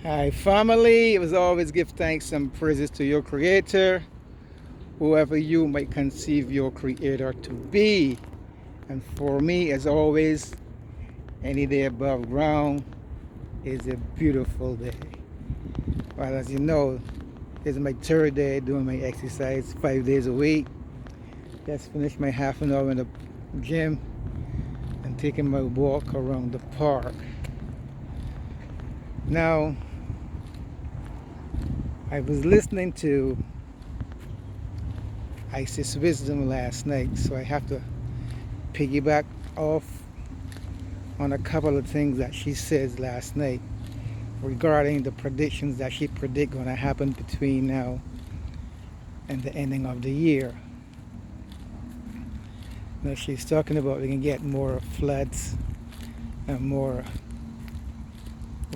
Hi, family. As always, give thanks and praises to your Creator, whoever you might conceive your Creator to be. And for me, as always, any day above ground is a beautiful day. Well, as you know, this is my third day doing my exercise 5 days a week. Just finished my half an hour in the gym and taking my walk around the park. Now, I was listening to Isis Wisdom last night, so I have to piggyback off on a couple of things that she says last night regarding the predictions that she predict going to happen between now and the ending of the year. Now she's talking about we can get more floods and more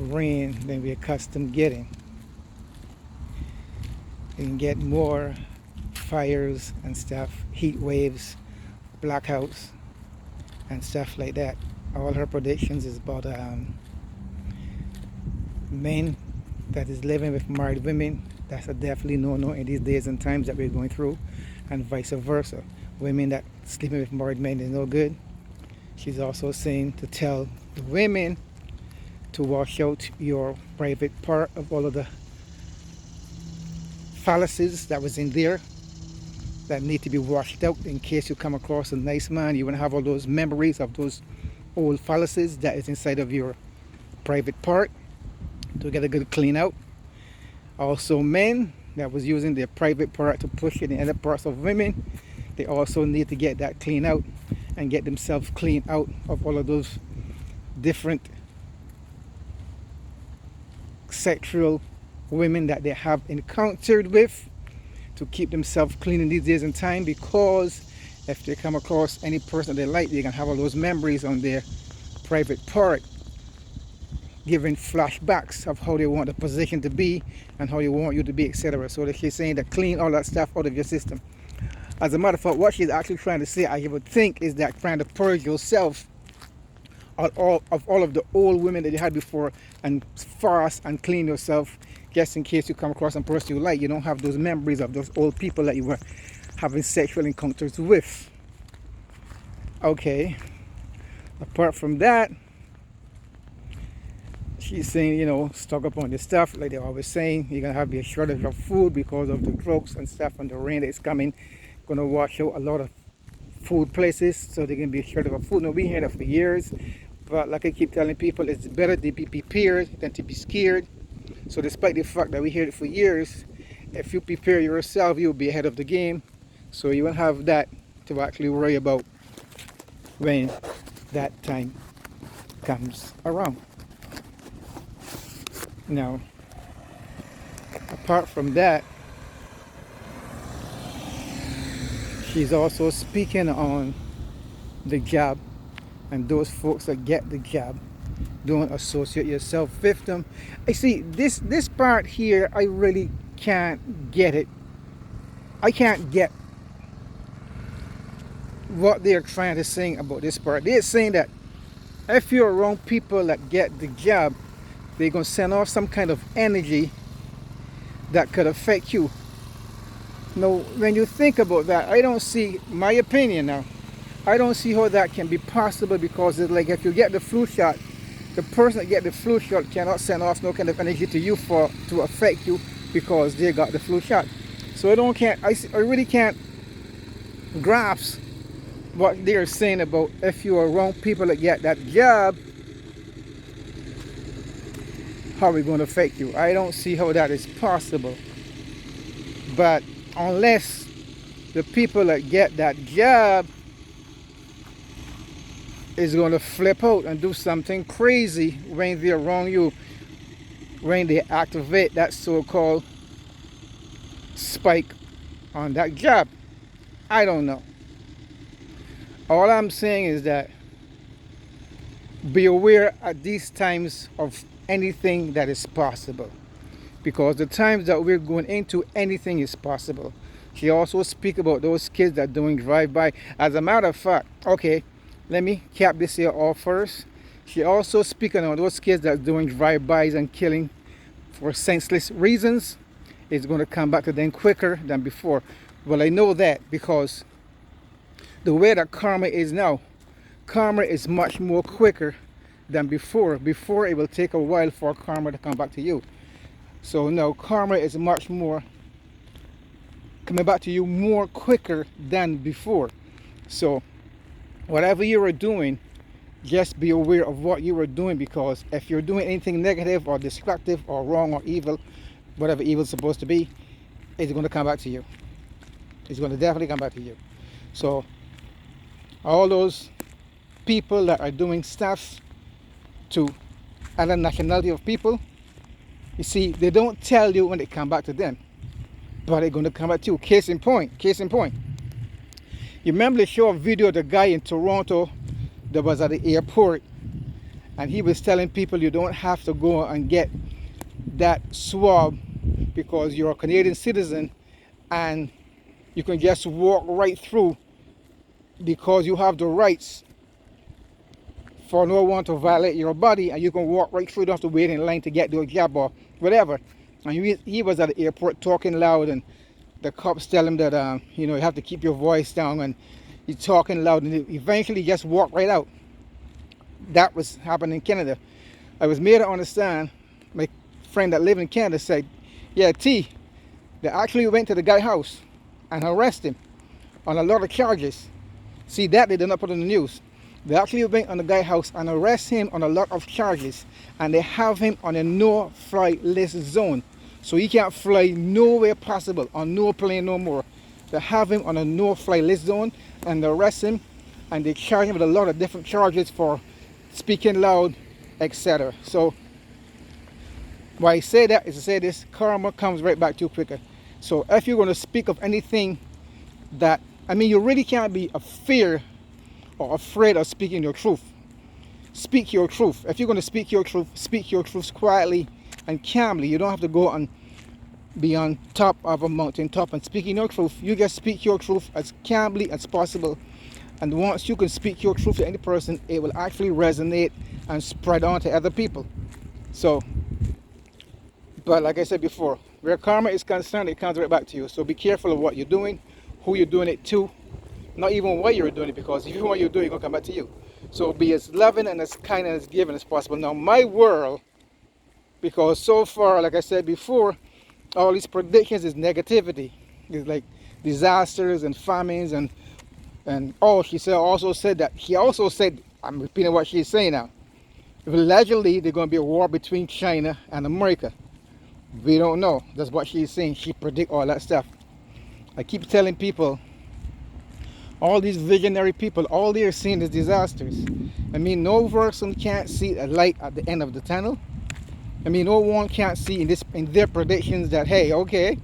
rain than we're accustomed getting. We can get more fires and stuff, heat waves, blackouts, and stuff like that. All her predictions is about men that is living with married women. That's a definitely no-no in these days and times that we're going through, and vice versa. Women that sleeping with married men is no good. She's also saying to tell the women to wash out your private part of all of the fallacies that was in there that need to be washed out in case you come across a nice man. You want to have all those memories of those old fallacies that is inside of your private part to get a good clean out. Also, men that was using their private part to push it in other parts of women, they also need to get that clean out and get themselves clean out of all of those different sexual women that they have encountered with, to keep themselves clean in these days and time, because if they come across any person they like, they can have all those memories on their private part, giving flashbacks of how they want the position to be and how they want you to be, etc. So that she's saying that clean all that stuff out of your system. As a matter of fact, what she's actually trying to say, I would think, is that trying to purge yourself of all of the old women that you had before and fast and clean yourself, just in case you come across some person you like. You don't have those memories of those old people that you were having sexual encounters with. Okay. Apart from that, she's saying, stock up on the stuff, like they're always saying. You're going to have a shortage of food because of the droughts and stuff, and the rain that is coming. Going to wash out a lot of food places, so there can be a shortage of food. Now, we heard that for years, but like I keep telling people, it's better to be prepared than to be scared. So despite the fact that we heard it for years, if you prepare yourself, you'll be ahead of the game. So you won't have that to actually worry about when that time comes around. Now, apart from that, she's also speaking on the job, and those folks that get the job, don't associate yourself with them. I see this part here, I really can't get it. I can't get what they're trying to say about this part. They're saying that if you're around people that get the job, they're going to send off some kind of energy that could affect you. Now, when you think about that, I don't see, my opinion now, I don't see how that can be possible, because it's like if you get the flu shot, the person that get the flu shot cannot send off no kind of energy to you to affect you because they got the flu shot. So I really can't grasp what they're saying about if you are around people that get that job, how it's going to affect you. I don't see how that is possible. But unless the people that get that job is going to flip out and do something crazy when they're around you, when they activate that so-called spike on that job. I don't know. All I'm saying is that be aware at these times of anything that is possible, because the times that we're going into, anything is possible. She also speak about those kids that doing drive-by. As a matter of fact, okay, let me cap this here off first. She also speaking on those kids that doing drive-bys and killing for senseless reasons, it's going to come back to them quicker than before. Well, I know that because the way that karma is now, karma is much more quicker than before. Before, it will take a while for karma to come back to you. So now karma is much more coming back to you more quicker than before. So whatever you are doing, just be aware of what you are doing, because if you're doing anything negative or destructive or wrong or evil, whatever evil is supposed to be, it's going to come back to you. It's going to definitely come back to you. So all those people that are doing stuff to other nationality of people, you see, they don't tell you when they come back to them, but they're going to come back to you. Case in point. You remember the show video of the guy in Toronto that was at the airport, and he was telling people you don't have to go and get that swab because you're a Canadian citizen and you can just walk right through because you have the rights for no one to violate your body, and you can walk right through. You don't have to wait in line to get to a job or whatever. And he was at the airport talking loud, and the cops tell him that you have to keep your voice down, and he's talking loud, and he eventually just walked right out. That was happening in Canada. I was made to understand, my friend that lived in Canada said, yeah, T, they actually went to the guy's house and arrested him on a lot of charges. See, that they did not put on the news. They actually went on the guy's house and arrest him on a lot of charges, and they have him on a no-fly list zone. So he can't fly nowhere possible, on no plane no more. They have him on a no-fly list zone, and they arrest him, and they charge him with a lot of different charges for speaking loud, etc. So why I say that is to say this: karma comes right back to you quicker. So if you're going to speak of anything that, you really can't be fear or afraid of speaking your truth. Speak your truth. If you're going to speak your truth quietly and calmly. You don't have to go and be on top of a mountain top and speaking your truth. You just speak your truth as calmly as possible. And once you can speak your truth to any person, it will actually resonate and spread on to other people. So, but like I said before, where karma is concerned, it comes right back to you. So be careful of what you're doing, who you're doing it to, not even why you're doing it, because if you know what you're doing, it's going to come back to you. So be as loving and as kind and as giving as possible. Now, my world, because so far, like I said before, all these predictions is negativity. It's like disasters and famines and she also said, I'm repeating what she's saying now. Allegedly, there's going to be a war between China and America. We don't know. That's what she's saying. She predict all that stuff. I keep telling people, all these visionary people, all they're seeing is disasters. No person can't see a light at the end of the tunnel. No one can't see in their predictions that, hey, okay,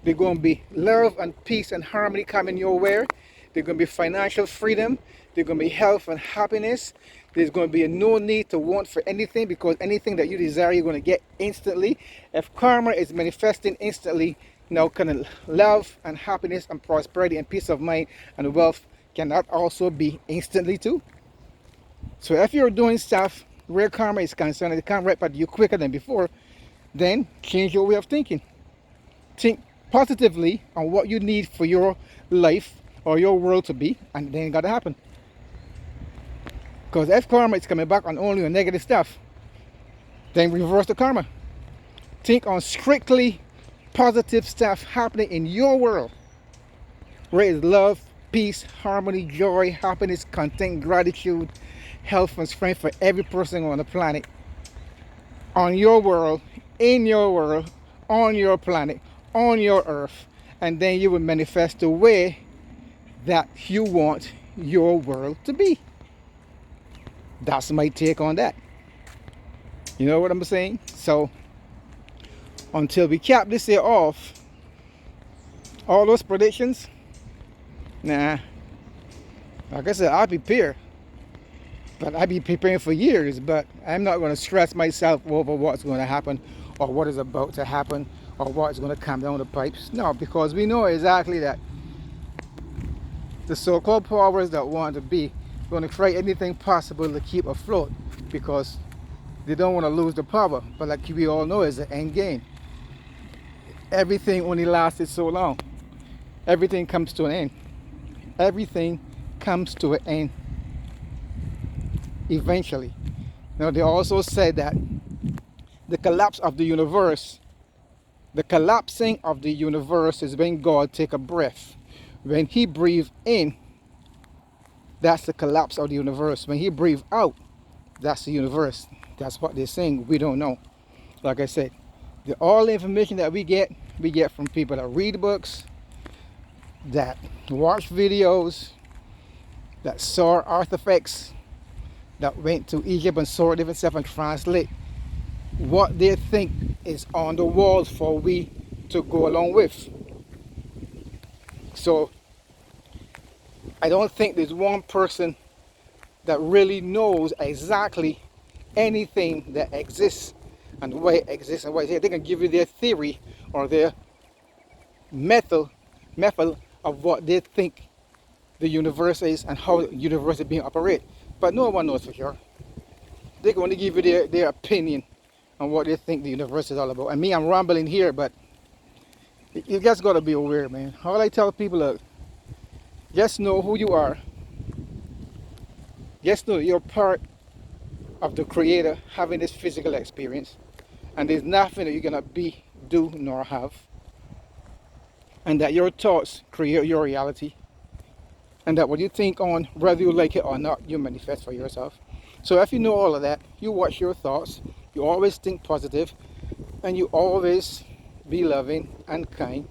there's going to be love and peace and harmony coming your way. There's going to be financial freedom. There's going to be health and happiness. There's going to be no need to want for anything, because anything that you desire, you're going to get instantly. If karma is manifesting instantly, now can love and happiness and prosperity and peace of mind and wealth, can that also be instantly too? So if you're doing stuff where karma is concerned, it comes right back to you quicker than before, then change your way of thinking. Think positively on what you need for your life or your world to be, and then it got to happen. Because if karma is coming back on only on negative stuff, then reverse the karma. Think on strictly positive stuff happening in your world, where is love, peace, harmony, joy, happiness, content, gratitude, health and strength for every person on the planet, on your world, in your world, on your planet, on your earth, and then you will manifest the way that you want your world to be. That's my take on that. You know what I'm saying? So until we cap this year off, all those predictions, nah, like I said, I'll prepare. But I'll be preparing for years, but I'm not going to stress myself over what's going to happen or what is about to happen or what's going to come down the pipes. No, because we know exactly that the so-called powers that want to be going to try anything possible to keep afloat, because They don't want to lose the power, but like we all know, it's the end game. Everything only lasted so long. Everything comes to an end. Everything comes to an end eventually. Now they also said that the collapse of the universe, the collapsing of the universe is when God take a breath. When he breathed in, that's the collapse of the universe. When he breathed out, that's the universe. That's what they're saying. We don't know. Like I said, all the information that we get from people that read books, that watch videos, that saw artifacts, that went to Egypt and saw different stuff and translate what they think is on the walls for we to go along with. So I don't think there's one person that really knows exactly anything that exists and why it exists and why it's here. They can give you their theory or their method of what they think the universe is and how the universe is being operated. But no one knows for sure. They can only give you their opinion on what they think the universe is all about. And me, I'm rambling here, but you just got to be aware, man. All I tell people is, just know who you are. Just know you're part of the Creator having this physical experience. And there's nothing that you're going to be, do, nor have. And that your thoughts create your reality. And that what you think on, whether you like it or not, you manifest for yourself. So if you know all of that, you watch your thoughts, you always think positive, and you always be loving and kind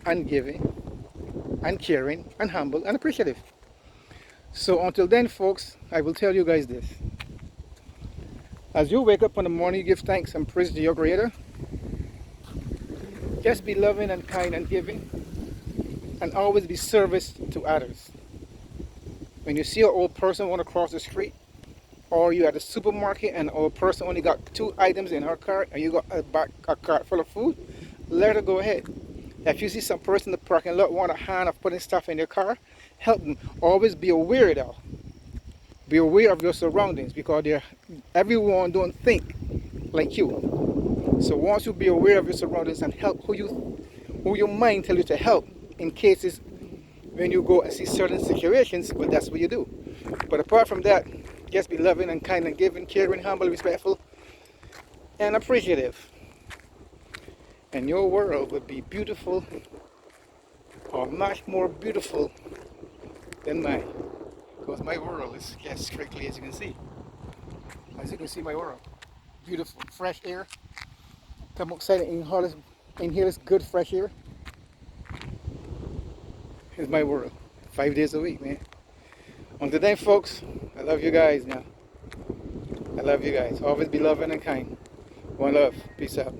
and giving and caring and humble and appreciative. So until then, folks, I will tell you guys this. As you wake up in the morning, you give thanks and praise to your Creator. Just be loving and kind and giving, and always be service to others. When you see an old person want to cross the street, or you at the supermarket and an old person only got 2 items in her cart and you got a cart full of food, let her go ahead. If you see some person in the parking lot want a hand of putting stuff in their car, help them. Always be aware though. Be aware of your surroundings, because everyone don't think like you. So once you be aware of your surroundings and help who your mind tell you to help, in cases when you go and see certain situations, well, that's what you do. But apart from that, just be loving and kind and giving, caring, humble, respectful, and appreciative. And your world would be beautiful, or much more beautiful than mine. Because my world is just strictly, as you can see. As you can see, my world. Beautiful, fresh air. Come outside and inhale this good fresh air. It's my world. 5 days a week, man. Until then, folks, I love you guys now. I love you guys. Always be loving and kind. One love. Peace out.